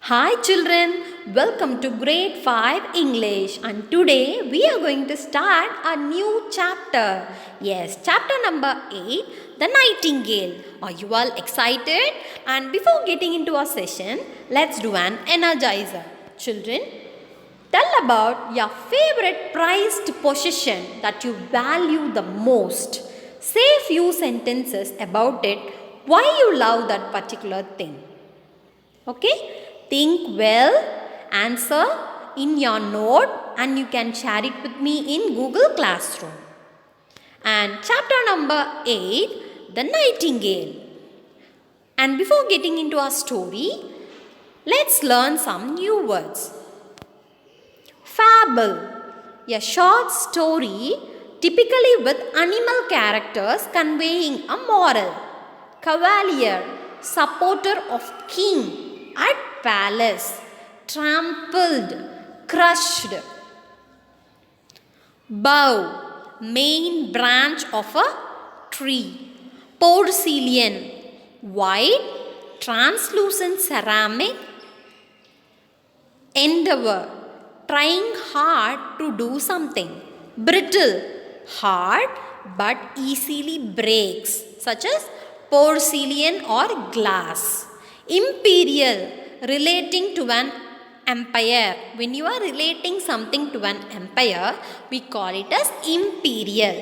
Hi children, welcome to grade 5 English and today we are going to start a new chapter. Yes, chapter number 8, The Nightingale. Are you all excited? And before getting into our session, let's do an energizer. Children, tell about your favorite prized possession that you value the most. Say a few sentences about it, why you love that particular thing. Okay? Think well, answer in your note and you can share it with me in Google Classroom. And chapter number 8, The Nightingale. And before getting into our story, let's learn some new words. Fable, a short story typically with animal characters conveying a moral. Cavalier, supporter of king at palace, trampled, crushed. Bough, main branch of a tree. Porcelain, white, translucent ceramic. Endeavor, trying hard to do something. Brittle, hard but easily breaks, such as porcelain or glass. Imperial, relating to an empire. When you are relating something to an empire, we call it as imperial.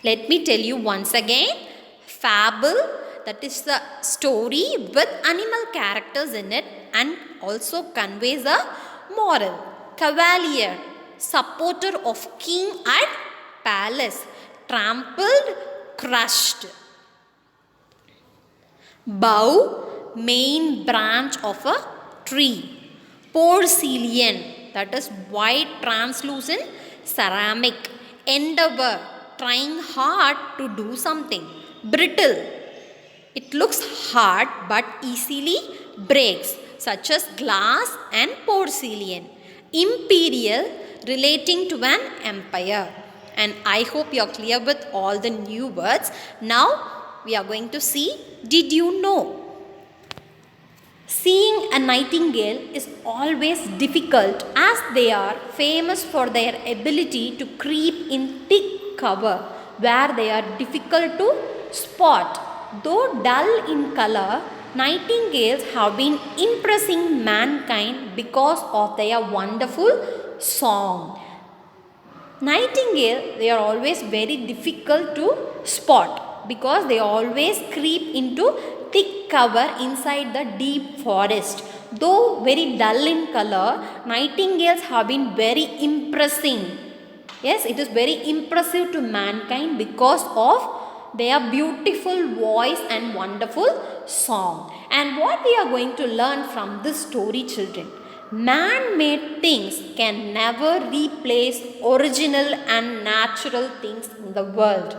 Let me tell you once again. Fable, that is the story with animal characters in it and also conveys a moral. Cavalier, supporter of king at palace, trampled, crushed. Bough, main branch of a tree. Porcelain, that is white translucent ceramic. Endeavor, trying hard to do something. Brittle, it looks hard but easily breaks, such as glass and porcelain. Imperial, relating to an empire. And I hope you are clear with all the new words. Now we are going to see, did you know? Seeing a nightingale is always difficult as they are famous for their ability to creep in thick cover where they are difficult to spot. Though dull in color, nightingales have been impressing mankind because of their wonderful song. Nightingale, they are always very difficult to spot because they always creep into thick cover inside the deep forest. Though very dull in color, nightingales have been very impressing. Yes, it is very impressive to mankind because of their beautiful voice and wonderful song. And what we are going to learn from this story, children? Man-made things can never replace original and natural things in the world.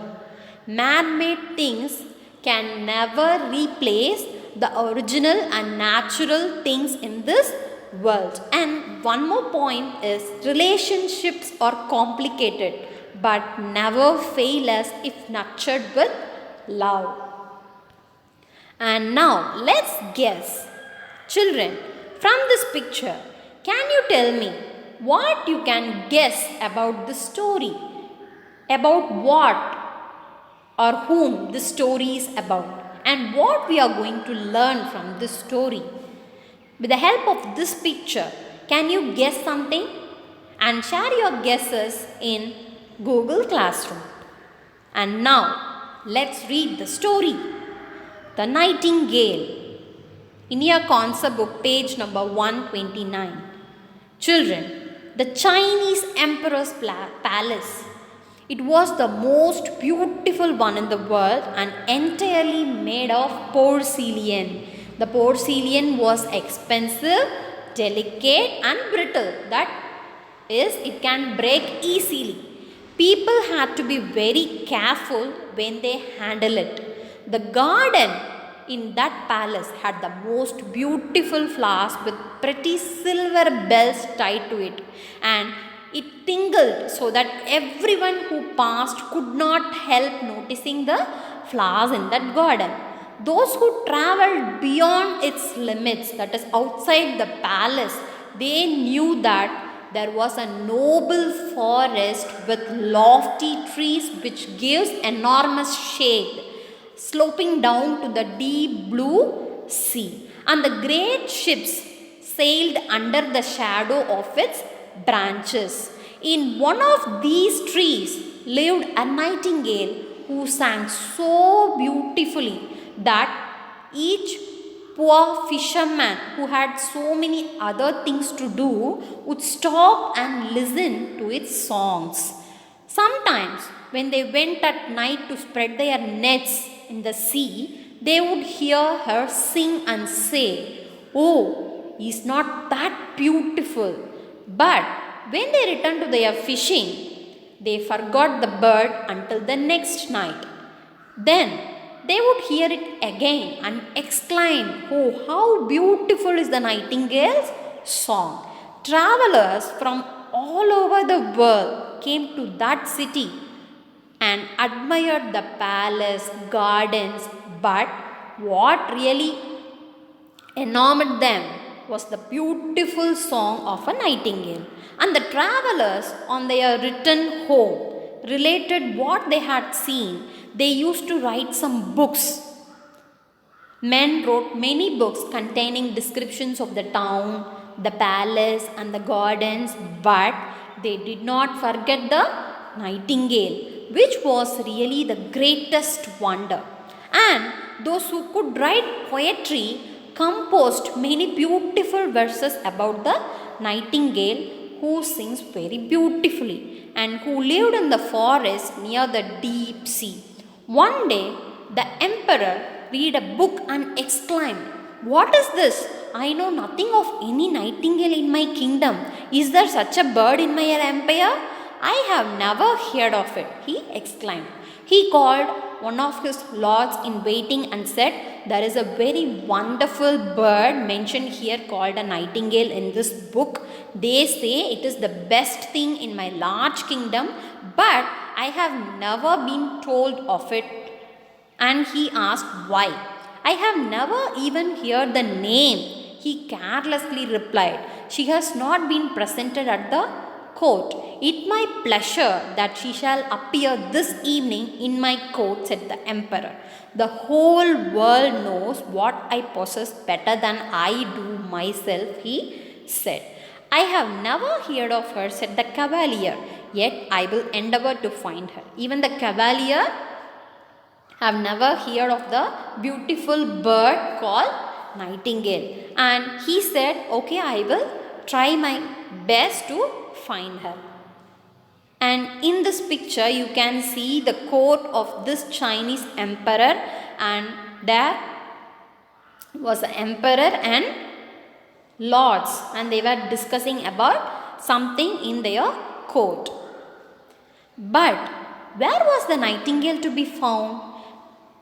Man-made things can never replace the original and natural things in this world. And one more point is, relationships are complicated but never fail us if nurtured with love. And now let's guess. Children, from this picture, can you tell me what you can guess about the story? About what or whom the story is about and what we are going to learn from this story. With the help of this picture, can you guess something? And share your guesses in Google Classroom. And now, let's read the story. The Nightingale. In your concept book, page number 129. Children, the Chinese Emperor's palace. It was the most beautiful one in the world and entirely made of porcelain. The porcelain was expensive, delicate and brittle. That is, it can break easily. People had to be very careful when they handle it. The garden in that palace had the most beautiful flowers with pretty silver bells tied to it, and it tingled so that everyone who passed could not help noticing the flowers in that garden. those who traveled beyond its limits, that is outside the palace, they knew that there was a noble forest with lofty trees which gives enormous shade, sloping down to the deep blue sea. And the great ships sailed under the shadow of its branches. In one of these trees lived a nightingale who sang so beautifully that each poor fisherman who had so many other things to do would stop and listen to its songs. Sometimes, when they went at night to spread their nets in the sea, they would hear her sing and say, "Oh, is not that beautiful?" But when they returned to their fishing, they forgot the bird until the next night. Then they would hear it again and exclaim, "Oh, how beautiful is the nightingale's song!" Travelers from all over the world came to that city and admired the palace, gardens, but what really enamored them was the beautiful song of a nightingale. And the travelers, on their return home, related what they had seen. They used to write some books. Men wrote many books containing descriptions of the town, the palace, and the gardens, but they did not forget the nightingale, which was really the greatest wonder. And those who could write poetry composed many beautiful verses about the nightingale who sings very beautifully and who lived in the forest near the deep sea. One day, the emperor read a book and exclaimed, "What is this? I know nothing of any nightingale in my kingdom. Is there such a bird in my empire? I have never heard of it," he exclaimed. He called one of his lords in waiting and said, "There is a very wonderful bird mentioned here called a nightingale in this book. They say it is the best thing in my large kingdom, but I have never been told of it." And he asked why. "I have never even heard the name," he carelessly replied. "She has not been presented at the court." "It my pleasure that she shall appear this evening in my court," said the emperor. "The whole world knows what I possess better than I do myself," he said. "I have never heard of her," said the cavalier, "yet I will endeavor to find her." Even the cavalier have never heard of the beautiful bird called nightingale. And he said, "Okay, I will try my best to find her." And in this picture, you can see the court of this Chinese emperor, and there was the emperor and lords, and they were discussing about something in their court. But where was the nightingale to be found?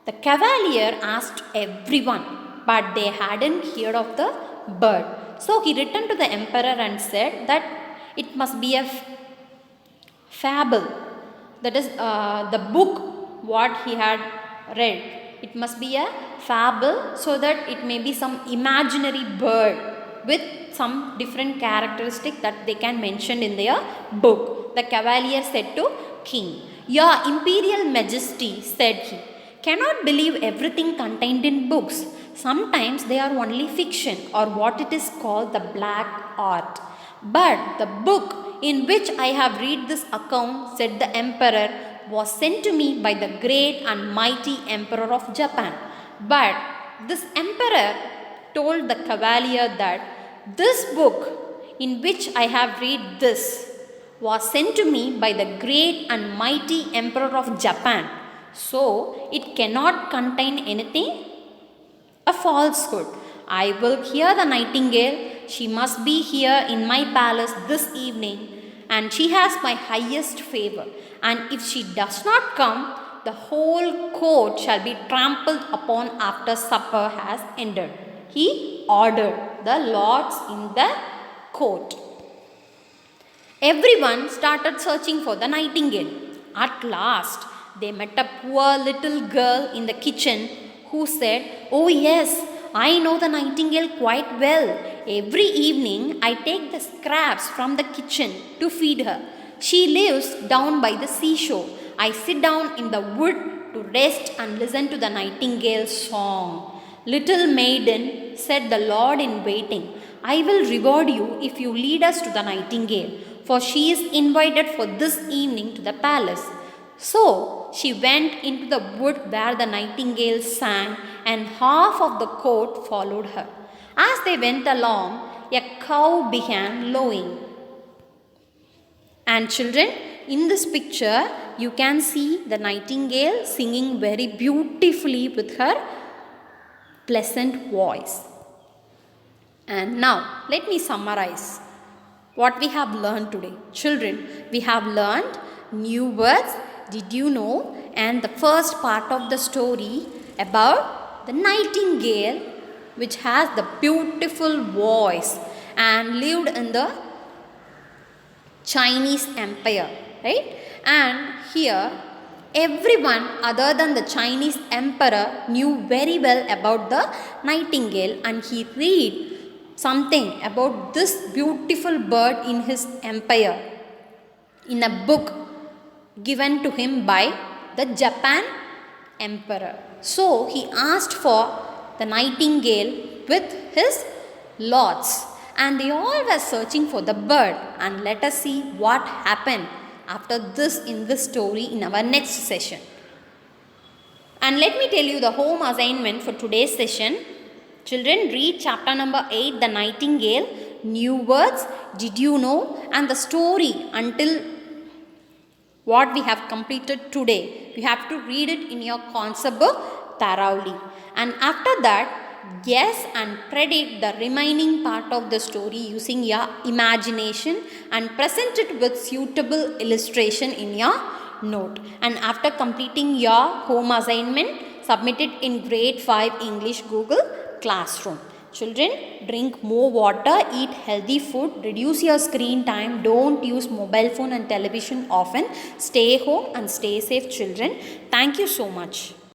The cavalier asked everyone, but they hadn't heard of the bird. So he returned to the emperor and said that it must be a fable. That is the book what he had read. It must be a fable, so that it may be some imaginary bird with some different characteristic that they can mention in their book. The cavalier said to king, "Your imperial majesty," said he, "cannot believe everything contained in books. Sometimes they are only fiction, or what it is called the black art. But the book in which I have read this account," said the emperor, "was sent to me by the great and mighty emperor of Japan." But this emperor told the cavalier that this book in which I have read this was sent to me by the great and mighty emperor of Japan. So it cannot contain anything a falsehood. I will hear the nightingale. She must be here in my palace this evening, and she has my highest favor. And if she does not come, the whole court shall be trampled upon after supper has ended." He ordered the lords in the court. Everyone started searching for the nightingale. At last, they met a poor little girl in the kitchen who said, "Oh yes, I know the nightingale quite well. Every evening I take the scraps from the kitchen to feed her. She lives down by the seashore. I sit down in the wood to rest and listen to the nightingale's song." "Little maiden," said the lord in waiting, "I will reward you if you lead us to the nightingale, for she is invited for this evening to the palace." So she went into the wood where the nightingale sang, and half of the court followed her. As they went along, a cow began lowing. And children, in this picture, you can see the nightingale singing very beautifully with her pleasant voice. And now, let me summarize what we have learned today. Children, we have learned new words, did you know, and the first part of the story about the nightingale, which has the beautiful voice and lived in the Chinese Empire, right? And here, everyone other than the Chinese emperor knew very well about the nightingale, and he read something about this beautiful bird in his empire in a book given to him by the Japan emperor. So he asked for the nightingale with his lords, and they all were searching for the bird. And let us see what happened after this in this story in our next session. And let me tell you the home assignment for today's session. Children, read chapter number 8, The Nightingale, new words, did you know, and the story until what we have completed today. You have to read it in your concept book thoroughly. And after that, guess and predict the remaining part of the story using your imagination and present it with suitable illustration in your note. And after completing your home assignment, submit it in grade 5 English Google Classroom. Children, drink more water, eat healthy food, reduce your screen time, don't use mobile phone and television often, stay home and stay safe, children. Thank you so much.